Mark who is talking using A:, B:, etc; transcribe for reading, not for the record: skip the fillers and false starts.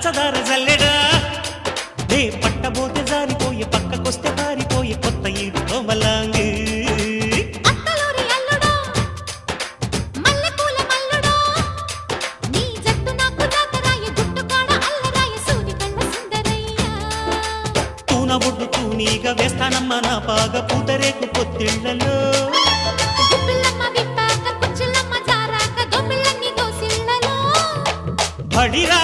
A: పంచదార జల్లెడా నే పట్టబోతే జారిపోయే పక్కకొస్తే పారిపోయే కొత్త ఈడు కోమలాంగి ఒడ్డు తూనీగా వేస్తానమ్మ నా పాగ పూతరేకు పొత్తిళ్లలో బడిరా